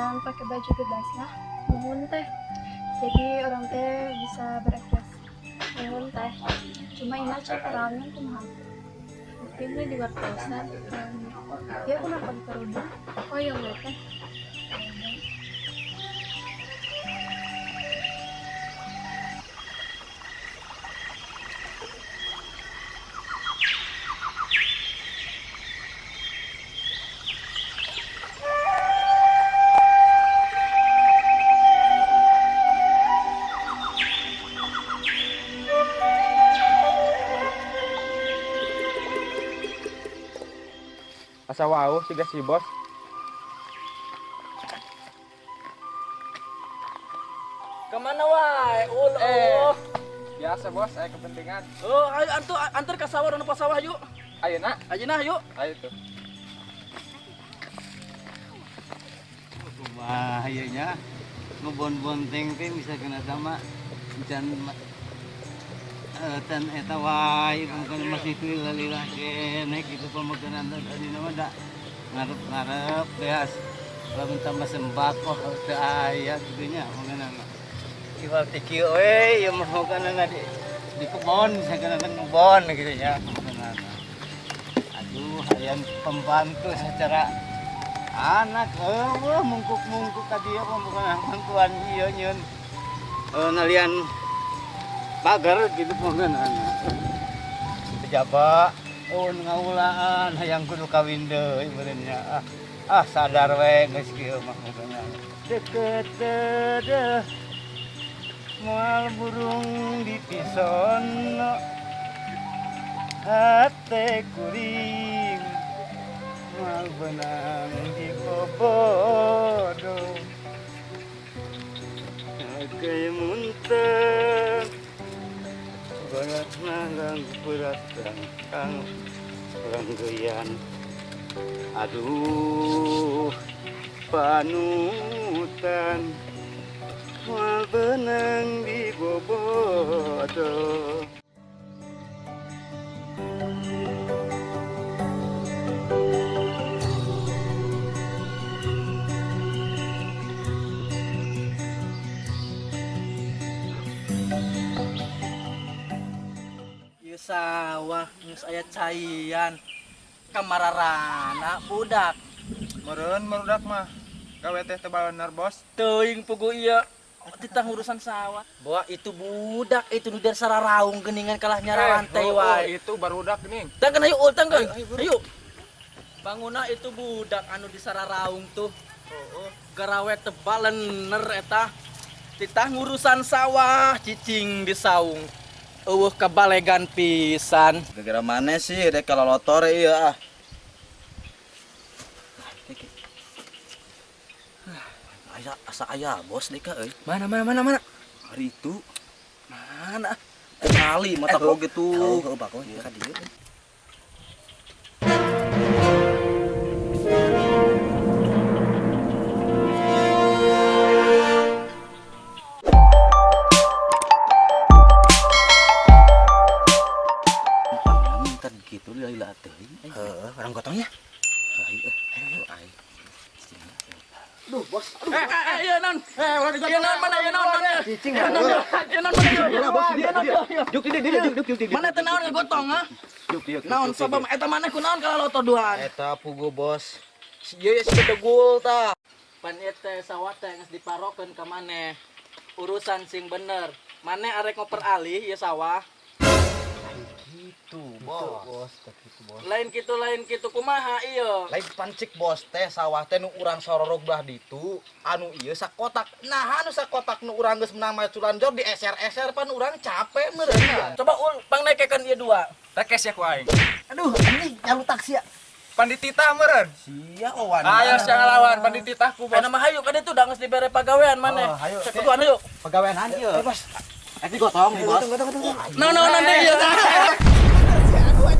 jangan pakai baju bebas lah. Nuhun teh. Jadi orang teh bisa berekspresi. Nuhun teh. Cuma ina cek orangnya kumaha. Buktinya di wartosan. Ya kenapa dikerudung? Oh yang teh. Asa wau siga si bos. Kemana wae? Biasa bos, saya kepentingan. Oh, ayo antar ke sawah dan pas sawah yuk. Ayo nak, Ayeuna yuk. ayo tuh. Bahayanya ngebon-bonteng teh bisa kena sama dan eta wae bukan masih lila kene gitu pemakanan tadi nama da ngarep beas lamun tambah sembako teu aya kitu nya mangana iwal tiki we ieu mah kana di kebon misalkan ngebon gitu nya mangana aduh hayang pembantu secara anak mungkuk-mungkuk ka dieu mah bukan bantuan ieu nyeun nalian pagar gitu pokoknya pejabat ngaulaan hayang kudu kawin deui beureunya sadar we geus kieu mah pokoknya deket deh moal burung di pisono hate kuring moal benang di kobodo kayak muntah banget nagang berat kang ranggeyan aduh panutan mal benang di bobodo. Sawah geus aya caian kamararana budak Meureun barudak mah. Gawe teh teu bener bos. teuing pugu ieu tentang urusan sawah bahwa itu budak itu nu dari sararaung geuningan kalah nyararantai wae itu barudak geuning. tangkeun ayo tangkeun ayo banguna itu budak anu di sararaung tuh garawe tebal lener eta titah ngurusan sawah cicing di saung eueuh kabalegan pisan. Gara-gara mana sih rek kalolotor ieu Asa aya bos deka euy. Mana? Hari itu. Mana? Kali mata kau gitu. Kau bakal ka dieu. gitu lila teuing. Orang gotongnya. Ayo. Duh, bos. Iya non. Iya non mana ya non. Cicing ya non. Iya non mana ya. Juk. Mana teh naon gotong ha? Naon sabab eta maneh kunaon kalau loto duaan? Eta pugu bos. Ieu si degul tah. Pan teh sawah teh geus diparokeun ka maneh. Urusan sing bener. Maneh arek ngoper alih ieu sawah. Gitu bos. Gitu bos. Lain kitu kumaha ieu? Lain pancik bos teh sawah teh nu urang sororog belah ditu anu ieu sakotak. Nah anu sakotak nu urang geus menang maculan jor dieser-eser pan urang capek meureun. Coba pang naikeun ieu dua. Tekes ya ku aing. Aduh anjing nyalu taksi ya. Pandititah meureun. Sia owan. Ayo sia ngalawan pandititah ku bos. Aya mah hayu kada tuh da geus dibere pagawean maneh. Hayu. Cek kuduan hayu. Pegawaian ieu. Bos. Eta gotong bos. Naon nanti ieu tah.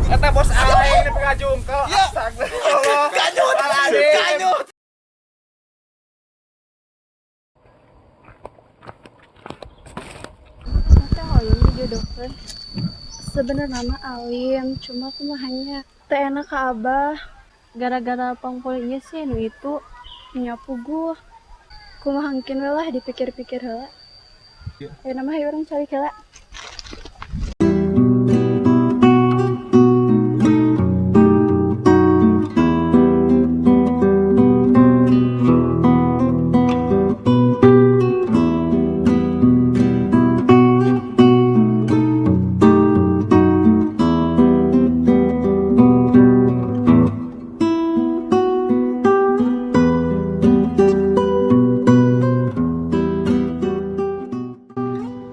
Eta bos aing di pengajungkel. Astagfirullah. Kanyut. Teh hoyong dijodohkeun. Sebenarnya mah alim, cuma kumahannya teh enak ka Abah. Gara-gara pangpolinya sih nu itu nyapu gua. Kumaha engkeun we lah dipikir-pikir heula. Ayeuna mah hayu urang calik heula.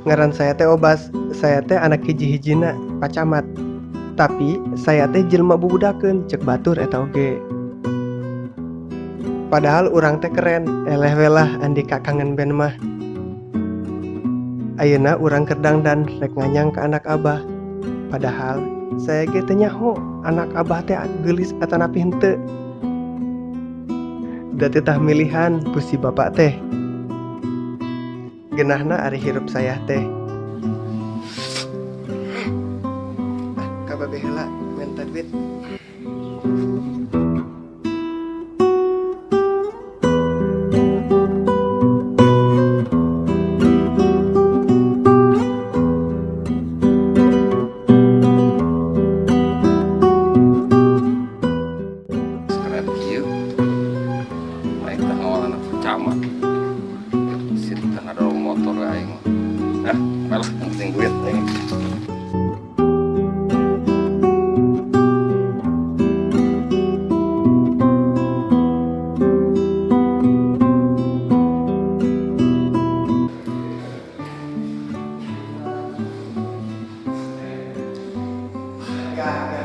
Ngaran saya teh Obas, saya teh anak hiji-hijina pacamat. Tapi saya teh jelema bubudakeun cek batur eta oge. Padahal urang teh keren, eleh we lah andi kakangen band mah. Ayeuna urang kerdang dan rek nganyang ke anak abah. Padahal saya ge teh nyaho anak abah teh geulis atanapi henteu. Da teh tah milihan pusi bapak teh. Genahna ari hirup saya teh. Kababe heula minta duit. Sekeren kieu. Naik teh awal anak camat. Sitan ada motor aing. Nah, malah penting duit aing.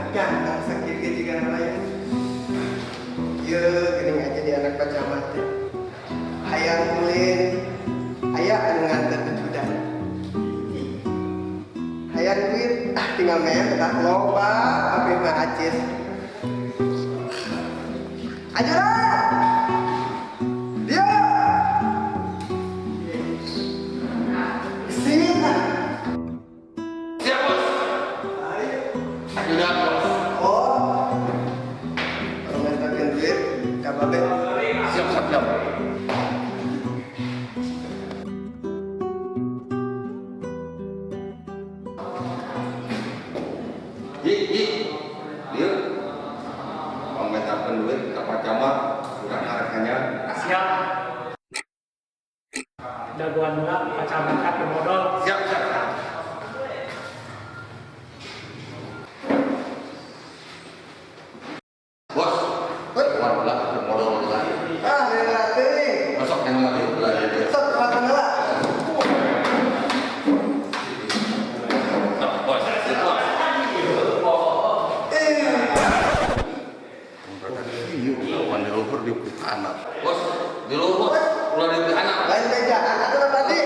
Ganteng sakit ge jiga namanya. Ieu geuning aja di anak pacamat teh. Hayang ulin, aya anu nganter bejudan. Hayang duit, tinggal meh tah loba abeh mah acis. Ajara! Dia! Sini. Oh, kalau mintakan duit, kababe. Siap, siap, siap. Dia mau mintakan duit ke Pak Camat, kurang harganya. Siap. Daguan mula pacaran kaki modal. Siap, siap. Bos, keluar lah, modal lah. Ah, rela teuing. Masuk yang lagi belajar dia. Sok makan heula. Bos, di luhur di anak. Bos, di luhur, ulah di anak. Lain meja, atuh tadi.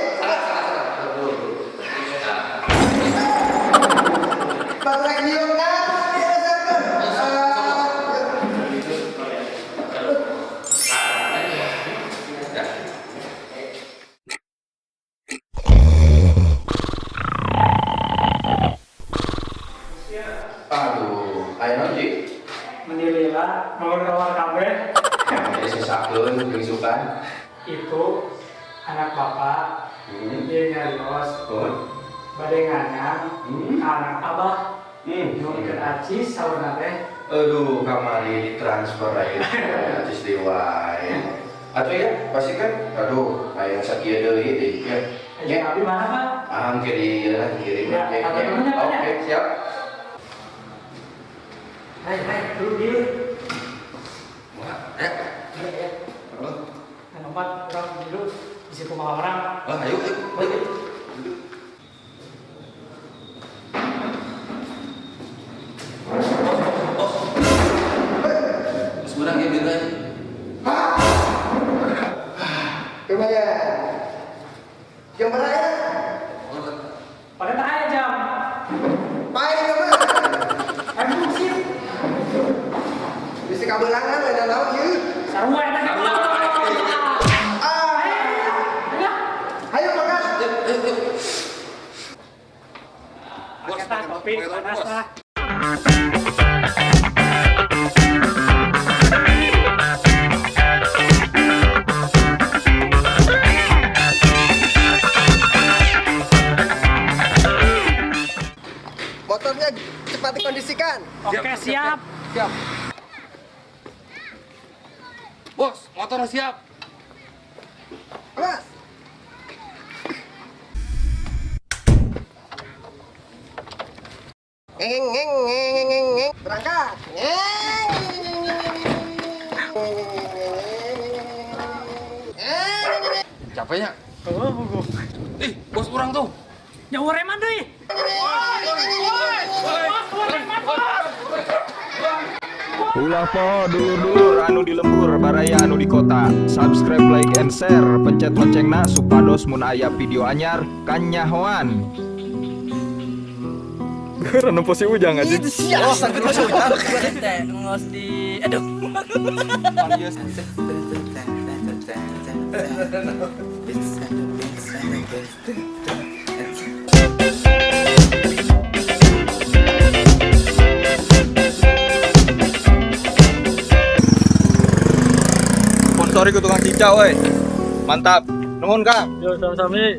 Batrek nyium kan? Aduh, ayo nanti. Menilailah mau keluar kabeh. Yang sisakeun disukan. Itu anak bapak. Dia nyarios. Bade nganyang. Anak abah. Nyungkeun acis saurna teh. Aduh, kamari transfer aja. Acis diwae. Atuh ya, pasti kan. Aduh, aya sakieu deui deh. Ya. Aja abi mana Pak? Angke di kirim Ya, ceknya. ada temennya, Pak, ya? Oke, siap. Hai, dulu dia. Halo. Nomor orang dulu isi kumaha orang. Ayo, ayo. Sebenarnya dia bilang, Lumayan. Jam berapa ya? Pada tak ada jam. Main ke mana? Ayo sip. Bisa kabelangan lain naon ieu. Sarua eta. Ah, Ayo. ayo makan. Kita kopi panas lah. Oke, siap. Siap. Bos, motornya siap. Awas. Ngeng. Berangkat. Capeknya? Ih, bos orang tuh. Nyawa reman deh. Ulah po dulur-dulur anu di lembur baraya anu di kota. Subscribe, like, and share. Pencet loncengna supados mun aya video anyar kanyahoan. Karena posisi ujang aja. Oh, sakit masuk. Ngos di aduh. Sponsori ku tukang cicau euy. Mantap. Nuhun Kang. Yo, sama-sama.